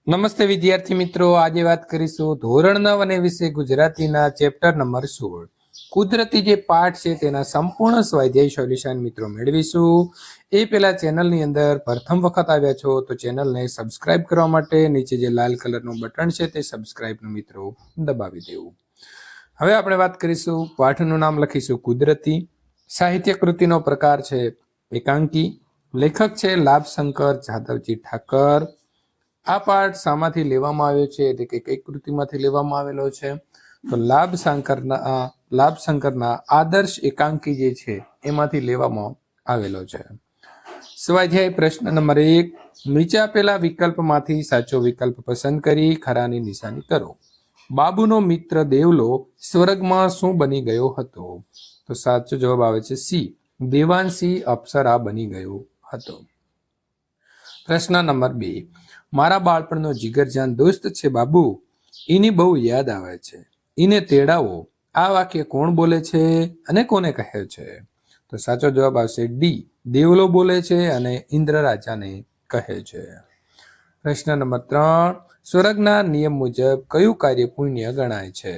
નમસ્તે વિદ્યાર્થી મિત્રો, આજે વાત કરીશું ધોરણ 9 અને વિષય ગુજરાતીના ચેપ્ટર નંબર 16 કુદરતી જે પાઠ છે તેના સંપૂર્ણ સ્વાધ્યાય સોલ્યુશન મિત્રો મેળવીશું। એ પહેલા ચેનલની અંદર પ્રથમ વખત આવ્યા છો તો ચેનલને સબસ્ક્રાઇબ કરવા માટે નીચે જે લાલ કલરનું બટન છે તે સબસ્ક્રાઇબનું મિત્રો દબાવી દેવું। હવે આપણે વાત કરીશું, પાઠનું નામ લખીશું કુદરતી। સાહિત્ય કૃતિનો પ્રકાર છે એકાંકી। લેખક છે લાભશંકર જાદવજી ઠાકર। આ પાઠ શામાંથી લેવામાં આવ્યો છે એટલે કે કઈ કૃતિમાંથી લેવામાં આવેલો છે તો લાભશંકરના આદર્શ એકાંકી જે છે એમાંથી લેવામાં આવેલો છે। સ્વાધ્યાય પ્રશ્ન નંબર 1, નીચે આપેલા વિકલ્પમાંથી સાચો વિકલ્પ પસંદ કરી ખરાની નિશાની કરો। બાબુનો મિત્ર દેવલો સ્વર્ગમાં શું બની ગયો હતો? તો સાચો જવાબ આવે છે સી, દેવાંશી અપ્સરા બની ગયો હતો। પ્રશ્ન નંબર 2, મારા બાળપણનો જીગરજાન દોસ્ત છે બાબુ, એની બહુ યાદ આવે છે, એને તેડાવો। આ વાક્ય કોણ બોલે છે અને કોને કહે છે? તો સાચો જવાબ આવશે ડી, દેવલો બોલે છે અને ઇન્દ્ર રાજાને કહે છે। પ્રશ્ન નંબર 3, સ્વર્ગના નિયમ મુજબ કયું કાર્ય પુણ્ય ગણાય છે?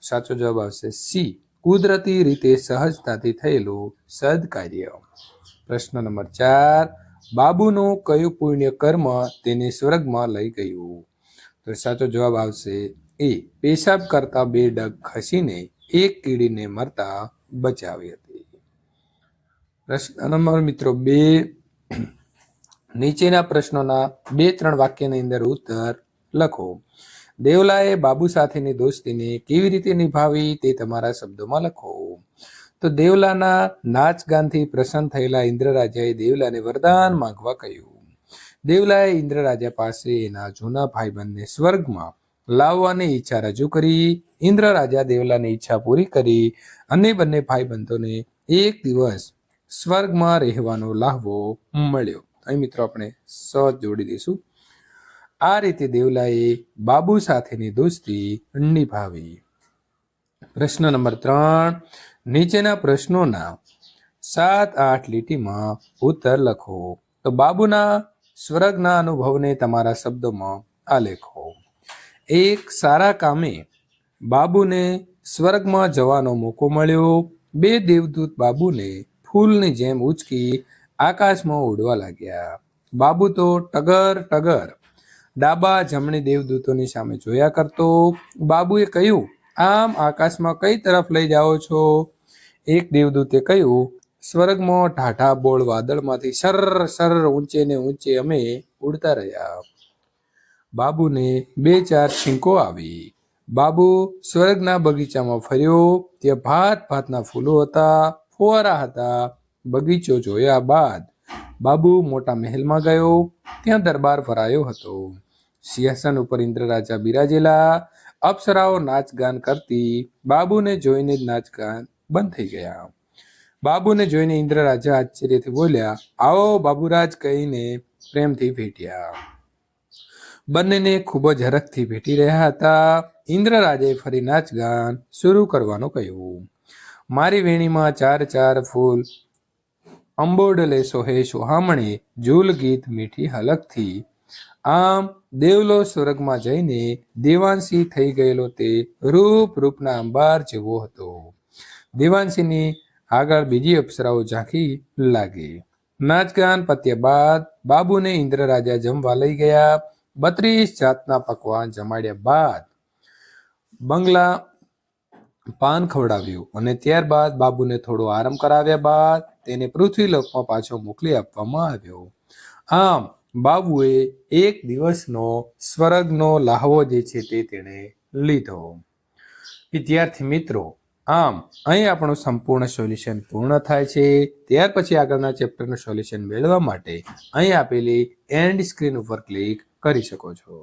સાચો જવાબ આવશે સી, કુદરતી રીતે સહજતાથી થયેલું સદકાર્ય। પ્રશ્ન નંબર 4, બાબુનું કયું પુણ્ય કર્મ તેને સ્વર્ગમાં લઈ ગયું? તો સાચો જવાબ આવશે એ, પેશાબ કરતા 2 ડગ ખસીને એક કીડીને મરતા બચાવી હતી। પ્રશ્ન નંબર મિત્રો 2, નીચેના પ્રશ્નોના 2-3 વાક્યની અંદર ઉત્તર લખો। દેવલાએ બાબુ સાથેની દોસ્તીને કેવી રીતે નિભાવી તે તમારા શબ્દોમાં લખો। તો દેવલાના નાચ ગાનથી પ્રસન્ન થયેલા ઇન્દ્ર રાજાએ દેવલાને વરદાન માંગવા કહ્યું। દેવલાએ ઇન્દ્ર રાજા પાસે એના જૂના ભાઈબંધને સ્વર્ગમાં લાવવાની ઈચ્છા રજૂ કરી। ઇન્દ્ર રાજા દેવલાની ઈચ્છા પૂરી કરી અને બંને ભાઈબંધોને એક દિવસ સ્વર્ગમાં રહેવાનો લાહવો મળ્યો। અહીં મિત્રો આપણે સ જોડી દઈશું। આ રીતે દેવલાએ બાબુ સાથેની દોસ્તી નિભાવી। પ્રશ્ન નંબર 3, નીચેના પ્રશ્નોના 7-8 લીટીમાં ઉત્તર લખો। તો બાબુના સ્વર્ગના અનુભવને તમારા શબ્દોમાં આલેખો। એક સારા કામે બાબુને સ્વર્ગમાં જવાનો મોકો મળ્યો। 2 દેવદૂત બાબુને ફૂલની જેમ ઉચકી આકાશમાં ઉડવા લાગ્યા। બાબુ તો ટગર ટગર ડાબા જમણી દેવદૂતોની સામે જોયા કરતો। બાબુએ કહ્યું, આમ આકાશમાં કઈ તરફ લઈ જાઓ છો? એક દેવદૂતે કહ્યું, સ્વર્ગમાં ઢાઢા બોળ વાદળમાંથી સર સર ઊંચે ને ઊંચે અમે ઉડતા રહ્યા। બાબુને 2-4 છીંકો આવી। બાબુ સ્વર્ગના બગીચામાં ફર્યો। ત્યાં ભાત ભાતના ફૂલો હતા, ફુવારા હતા। બગીચો જોયા બાદ બાબુ મોટા મહેલમાં ગયો। ત્યાં દરબાર ભરાયો હતો। સિંહાસન ઉપર ઇન્દ્ર રાજા બિરાજેલા। અપ્સરાઓ નાચગાન કરતી। બાબુને જોઈને જ નાચગાન બંધ થઈ ગયા। બાબુને જોઈને ઇન્દ્ર રાજા આશ્ચર્યથી બોલ્યા, આવો બાબુરાજ કહીને પ્રેમથી ભેટ્યા। બંનેને ખૂબ જ હરખથી ભેટી રહ્યા હતા। ઇન્દ્ર રાજાએ ફરી નાચગાન શરૂ કરવાનું કહ્યું। મારી વેણીમાં 4 ફૂલ અંબોડલે સોહે સોહામણે, ઝૂલ ગીત મીઠી હલકથી। આમ દેવલો સ્વર્ગમાં જઈને દેવાંશી થઈ ગયેલો તે રૂપના અંબાર જેવો હતો। દેવાંશીની આગળ બીજી અપ્સરાઓ ઝાંખી લાગી। નાચગાન પત્યા બાદ બાબુને ઇન્દ્ર રાજા જમવા લઈ ગયા। 32 જાતના પકવાન જમાડ્યા બાદ બંગલા પાન ખવડાવ્યું અને ત્યારબાદ બાબુને થોડો આરામ કરાવ્યા બાદ તેને પૃથ્વીલોકમાં પાછો મોકલી આપવામાં આવ્યો। આમ બાબુએ એક દિવસનો સ્વર્ગનો લાહવો જે છે તે તેણે લીધો। વિદ્યાર્થી મિત્રો, આમ અહીં આપણું સંપૂર્ણ સોલ્યુશન પૂર્ણ થાય છે। ત્યાર પછી આગળના ચેપ્ટરનું સોલ્યુશન મેળવવા માટે અહીં આપેલી એન્ડ સ્ક્રીન ઉપર ક્લિક કરી શકો છો।